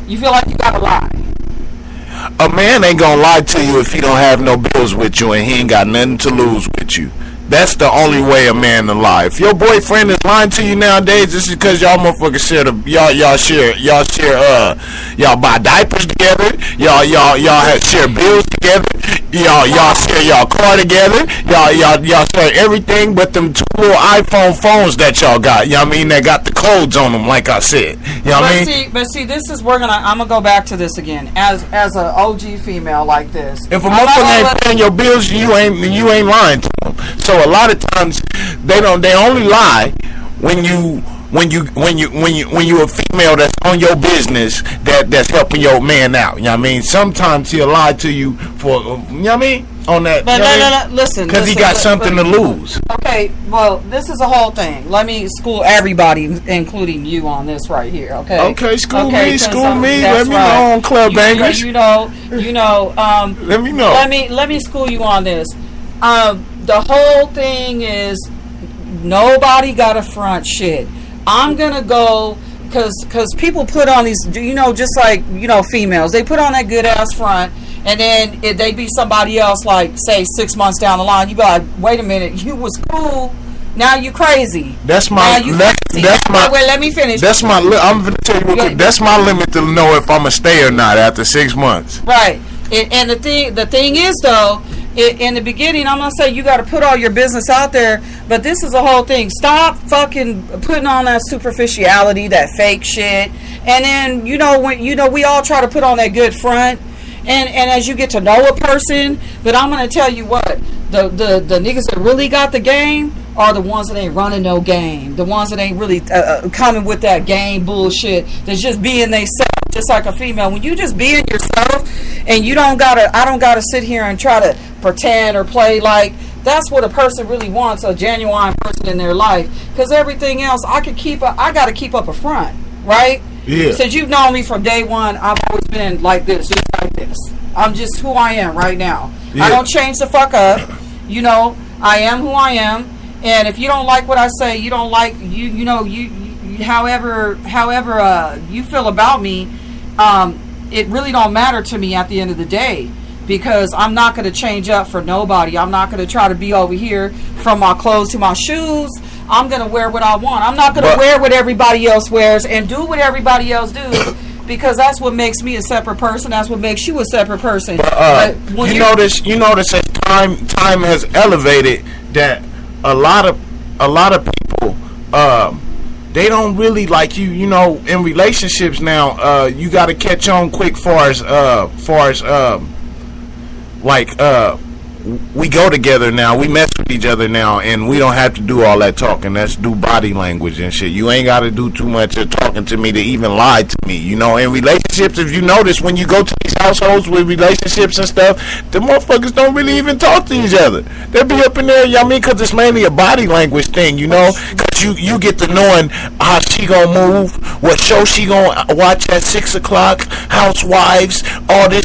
You feel like you gotta lie. A man ain't gonna lie to you if he don't have no bills with you and he ain't got nothing to lose with you. That's the only way a man to lie. If your boyfriend is lying to you nowadays, this is because y'all motherfuckers share y'all buy diapers together, y'all share bills together, y'all share y'all car together, y'all share everything but them two little iPhone phones that y'all got. You know what I mean? That got the codes on them, like I said. You know what I mean? But see, this is I'm gonna go back to this again as a OG female like this. If a motherfucker ain't paying your bills, you ain't lying to them. So a lot of times they only lie when you a female that's on your business that's helping your man out. You know what I mean? Sometimes he'll lie to you for, you know what I mean? On that. But listen. Because he got something to lose. Okay, well, this is a whole thing. Let me school everybody, including you, on this right here. Okay. Okay, school me. Let me know on Club Bangers. You know. Let me know. Let me school you on this. The whole thing is nobody got to front shit. I'm gonna go because people put on these, just like females, they put on that good ass front, and then they be somebody else, like say 6 months down the line. You be like, wait a minute, you was cool, now you crazy. That's my. Wait, let me finish. That's my. I'm gonna tell you real quick. That's my limit to know if I'm gonna stay or not after 6 months. Right. And the thing is though. In the beginning, I'm not saying you got to put all your business out there, but this is a whole thing. Stop fucking putting on that superficiality, that fake shit, and then we all try to put on that good front, and as you get to know a person. But I'm gonna tell you what, the niggas that really got the game are the ones that ain't running no game, the ones that ain't really coming with that game bullshit. That's just being they self. Just like a female, when you just being yourself, and I don't gotta sit here and try to pretend or play like. That's what a person really wants, a genuine person in their life. Because everything else, I gotta keep up a front, right? Yeah. Since you've known me from day one, I've always been like this, just like this. I'm just who I am right now. Yeah. I don't change the fuck up. I am who I am, and if you don't like what I say, you don't like however you feel about me, it really don't matter to me at the end of the day, because I'm not going to change up for nobody. I'm not going to try to be over here from my clothes to my shoes. I'm going to wear what I want. I'm not going to wear what everybody else wears and do what everybody else do, because that's what makes me a separate person. That's what makes you a separate person. But when you notice as time has elevated that a lot of people they don't really like you. In relationships now, you got to catch on quick. Far as we go together now, we mess with each other now, and we don't have to do all that talking. Let's do body language and shit. You ain't got to do too much of talking to me to even lie to me. In relationships, if you notice, when you go to these households with relationships and stuff, the motherfuckers don't really even talk to each other. They'll be up in there, because it's mainly a body language thing, because you get to knowing how she gonna move, what show she gonna watch at 6 o'clock, Housewives, all this,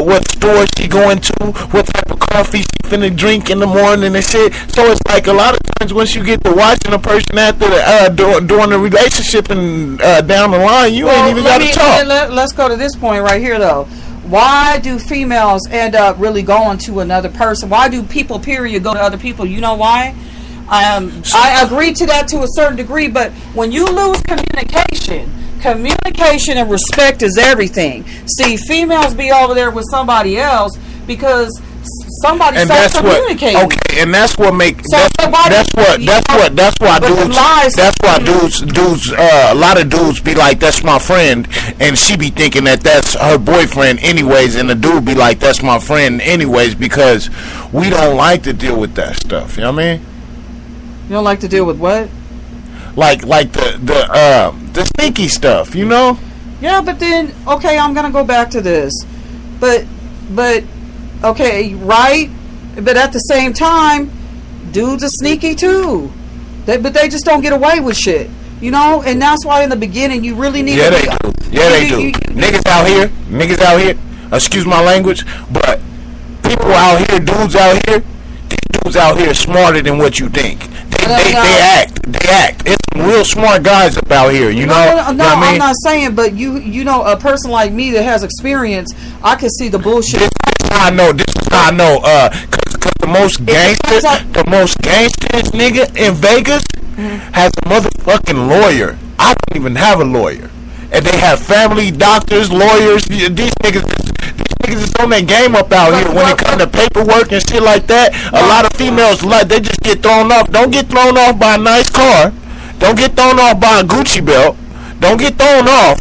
what store she going to, what type of coffee she finna drink in the morning and shit. So it's like a lot of times once you get to watching a person after during the relationship and down the line, you ain't even got to talk. Let's go to this point right here though. Why do females end up really going to another person? Why do people, period, go to other people? You know why? I agree to that to a certain degree, but when you lose communication and respect is everything. See, females be over there with somebody else because somebody starts communicating. Okay, and that's what make that's why dudes a lot of dudes be like, that's my friend, and she be thinking that that's her boyfriend anyways, and the dude be like, that's my friend anyways, because we don't like to deal with that stuff. You know what I mean? You don't like to deal with what? Like the sneaky stuff, Yeah, but then I'm gonna go back to this, but okay, right? But at the same time, dudes are sneaky too. But they just don't get away with shit, And that's why in the beginning you really need. Yeah, they do. Niggas out here. Excuse my language, but people out here, dudes out here. These dudes out here smarter than what you think. They They act. It's some real smart guys up out here, you know. No, you know what I mean? I'm not saying, but you know, a person like me that has experience, I can see the bullshit. This is how I know. Cause the most gangsters nigga in Vegas has a motherfucking lawyer. I don't even have a lawyer, and they have family, doctors, lawyers. These niggas is on their game up out here when it comes to paperwork and shit like that. A lot of females, like, they just get thrown off. Don't get thrown off by a nice car. Don't get thrown off by a Gucci belt. Don't get thrown off.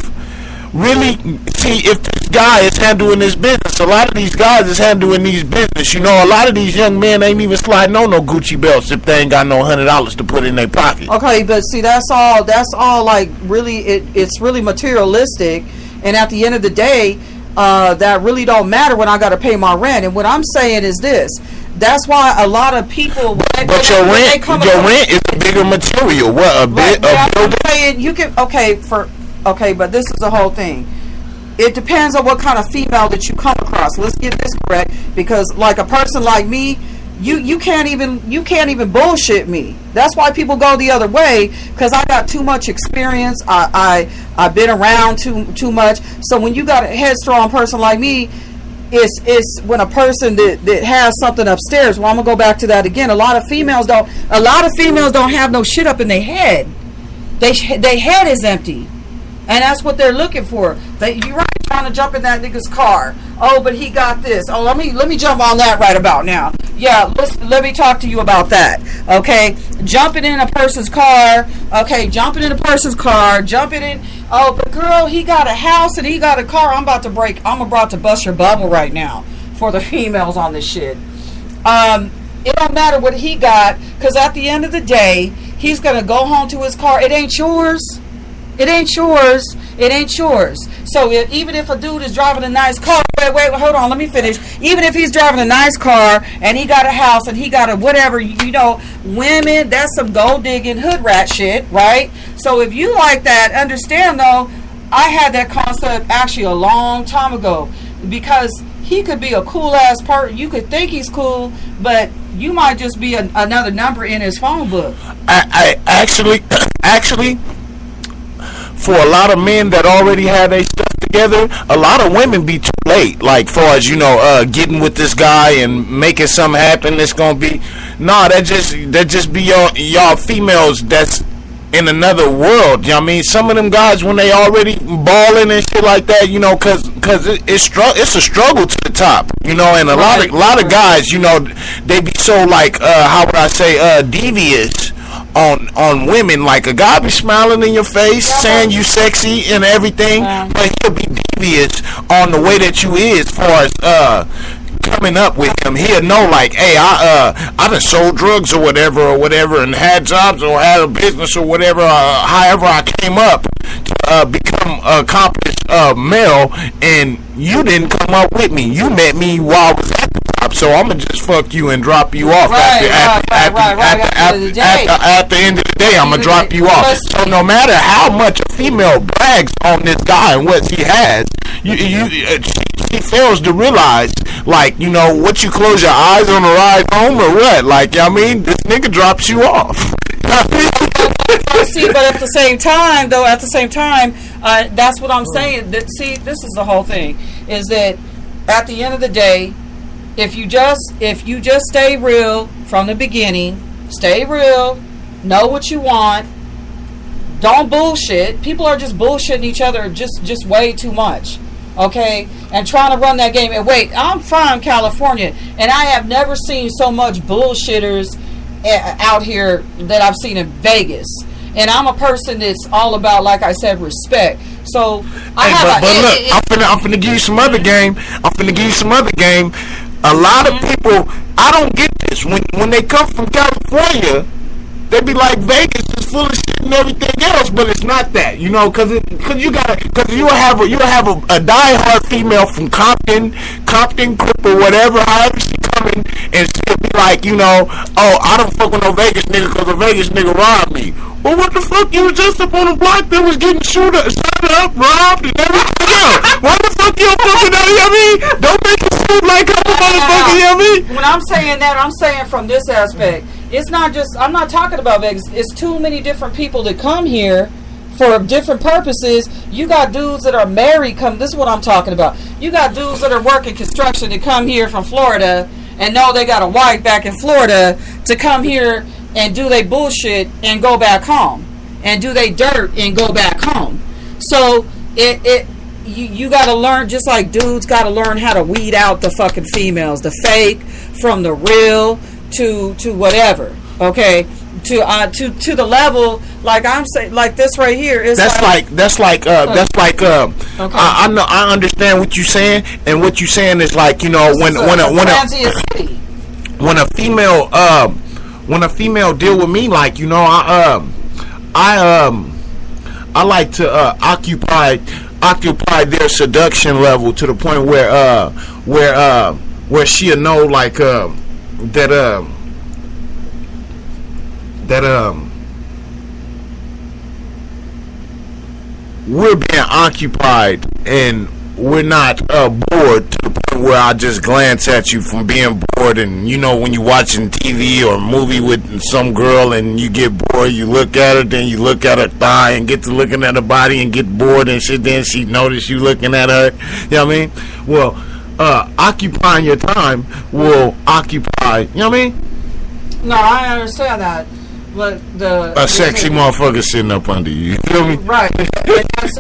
Really, see, if this guy is handling his business, a lot of these guys is handling these business. You know, a lot of these young men ain't even sliding on no Gucci belts if they ain't got no $100 to put in their pocket. Okay, but see, that's all like really, it's really materialistic, and at the end of the day, that really don't matter when I got to pay my rent. And what I'm saying is this: that's why a lot of people. But your rent is a bigger material. What a bit? I'm saying you can but this is the whole thing. It depends on what kind of female that you come across. Let's get this correct, because like a person like me, you can't even bullshit me. That's why people go the other way, because I got too much experience. I've been around too much. So when you got a headstrong person like me, it's when a person that has something upstairs. Well, I'm gonna go back to that again. A lot of females don't have no shit up in their head. They head is empty. And that's what they're looking for. You're right, trying to jump in that nigga's car. Oh, but he got this. Oh, let me jump on that right about now. Yeah, let me talk to you about that. Okay, jumping in a person's car. Okay, jumping in. Oh, but girl, he got a house and he got a car. I'm about to bust your bubble right now for the females on this shit. It don't matter what he got, because at the end of the day, he's gonna go home to his car. It ain't yours. It ain't yours. So even if a dude is driving a nice car, wait, hold on, let me finish. Even if he's driving a nice car and he got a house and he got a whatever, you know, women, that's some gold digging hood rat shit, right? So if you like that, understand though, I had that concept actually a long time ago, because he could be a cool ass person. You could think he's cool, but you might just be another number in his phone book. I actually. For a lot of men that already have their stuff together, a lot of women be too late. Like, far as, you know, getting with this guy and making something happen, it's gonna be, that just be y'all females that's in another world. You know what I mean? Some of them guys, when they already balling and shit like that, you know, cause it's a struggle to the top, you know, and a lot of guys, you know, they be so like, how would I say, devious on women. Like, a guy be smiling in your face, saying you sexy and everything, but he'll be devious on the way that you is, as far as coming up with him. He'll know, like, hey, I done sold drugs or whatever, and had jobs or had a business or whatever, however I came up to become an accomplished male, and you didn't come up with me. You met me while I was at the top, so I'm gonna just fuck you and drop you off. At the end of the day, I'm gonna drop you off. So no matter how much a female brags on this guy and what he has, she fails to realize, like, you know, what, you close your eyes on the ride home or what? Like, I mean, this nigga drops you off. See, but at the same time, that's what I'm saying. See, this is the whole thing, is that at the end of the day, if you just stay real from the beginning, stay real, know what you want, don't bullshit. People are just bullshitting each other just way too much. Okay, and trying to run that game. And wait, I'm from California, and I have never seen so much bullshitters out here that I've seen in Vegas. And I'm a person that's all about, like I said, respect. So I'm finna give you some other game. A lot of people, I don't get this. When they come from California, they be like, Vegas is full of shit and everything else, but it's not that, you know, because you'll have a diehard female from Compton, Crip or whatever, however she coming, and she'll be like, you know, oh, I don't fuck with no Vegas nigga because a Vegas nigga robbed me. Well, what the fuck? You was just up on a block that was getting shot up, robbed, and everything else. Why the fuck you don't fucking know? You know what I mean? Don't make it seem like I'm a motherfucker. You know what I mean? When I'm saying that, I'm saying from this aspect. it's not just, I'm not talking about Vegas. It's too many different people that come here for different purposes. You got dudes that are married this is what I'm talking about. You got dudes that are working construction that come here from Florida and know they got a wife back in Florida to come here and do they bullshit and go back home. And do they dirt and go back home. So you got to learn, just like dudes got to learn how to weed out the fucking females, the fake from the real to whatever. Okay, to the level like I'm saying, like this right here is. Okay. I know, I understand what you're saying, and what you're saying is like, you know, when a female deal with me, like, you know, I like to occupy their seduction level to the point where she'll know, like, that we're being occupied and we're not bored to the point where I just glance at you from being bored. And you know, when you're watching TV or a movie with some girl and you get bored, you look at her, then you look at her thigh and get to looking at her body and get bored and shit, then she notice you looking at her. You know what I mean? Well, occupying your time will occupy, you know what I mean? No, I understand that. But a sexy motherfucker sitting up under you. You feel me? Right.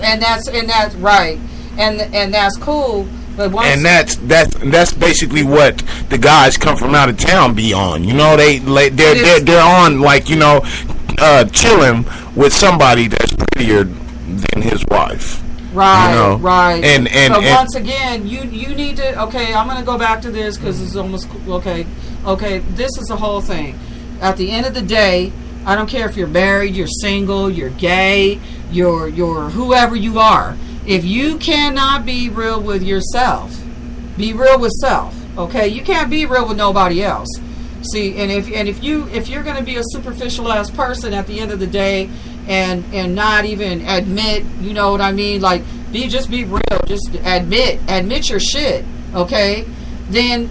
and that's right. And that's cool. But and that's basically what the guys come from out of town be on. You know, they're on, like, you know, chilling with somebody that's prettier than his wife. Right, you know? Right. And once again, you need to. Okay, I'm gonna go back to this because it's almost okay. Okay, this is the whole thing. At the end of the day, I don't care if you're married, you're single, you're gay, you're whoever you are. If you cannot be real with yourself, be real with self. Okay, you can't be real with nobody else. See, and if you're going to be a superficial ass person at the end of the day, and not even admit, you know what I mean? Like, just be real. Just admit your shit. Okay, then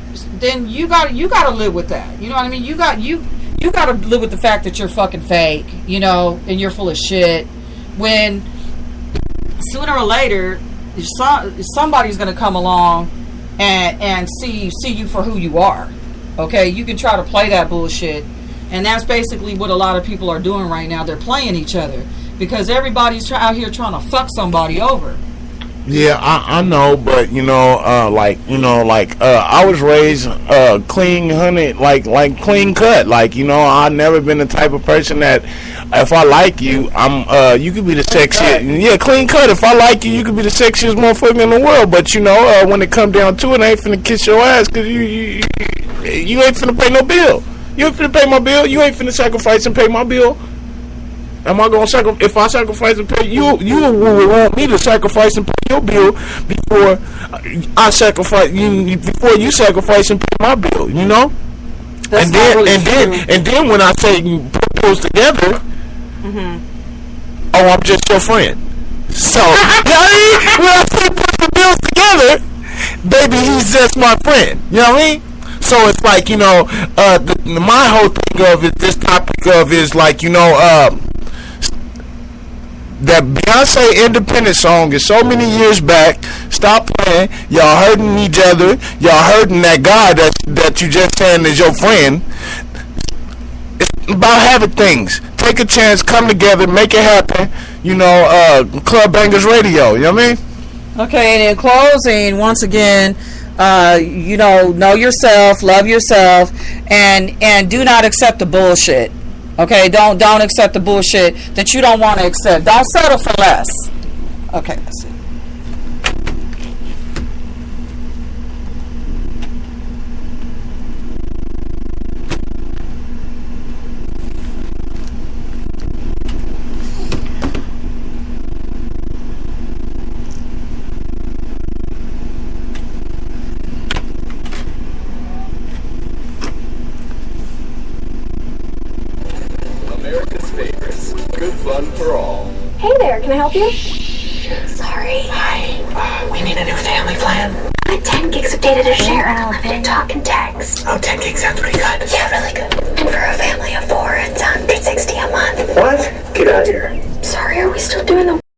you got to live with that. You know what I mean? You got to live with the fact that you're fucking fake. You know, and you're full of shit. When sooner or later, somebody's going to come along and see you for who you are. Okay, you can try to play that bullshit, and that's basically what a lot of people are doing right now. They're playing each other because everybody's out here trying to fuck somebody over. Yeah, I know, but you know, I was raised clean, honey, like clean cut. Like, you know, I've never been the type of person that if I like you, you could be the sexiest. Yeah, clean cut. If I like you, you could be the sexiest motherfucker in the world. But you know, when it come down to it, I ain't finna kiss your ass because you ain't finna pay no bill. You ain't finna pay my bill. You ain't finna sacrifice and pay my bill. Am I gonna sacrifice? If I sacrifice and pay you will want me to sacrifice and pay your bill before I sacrifice you. Before you sacrifice and pay my bill, you know. That's and then when I say you put those together, I'm just your friend. So when I say put the bills together, baby, he's just my friend. You know what I mean? So it's like, you know, my whole thing of it, this topic of is like, you know, that Beyonce independent song is so many years back. Stop playing. Y'all hurting each other. Y'all hurting that guy that you just saying is your friend. It's about having things. Take a chance, come together, make it happen. You know, Club Bangers Radio. You know what I mean? Okay, and in closing, once again, you know yourself, love yourself, and do not accept the bullshit. Okay, don't accept the bullshit that you don't want to accept. Don't settle for less. Okay, that's it. Hey there, can I help you? Sorry. Hi, we need a new family plan. want 10 gigs of data to share and unlimited talk and text. Oh, 10 gigs sounds pretty good. Yeah, really good. And for a family of 4, it's $160 a month. What? Get out of here. Sorry, are we still doing the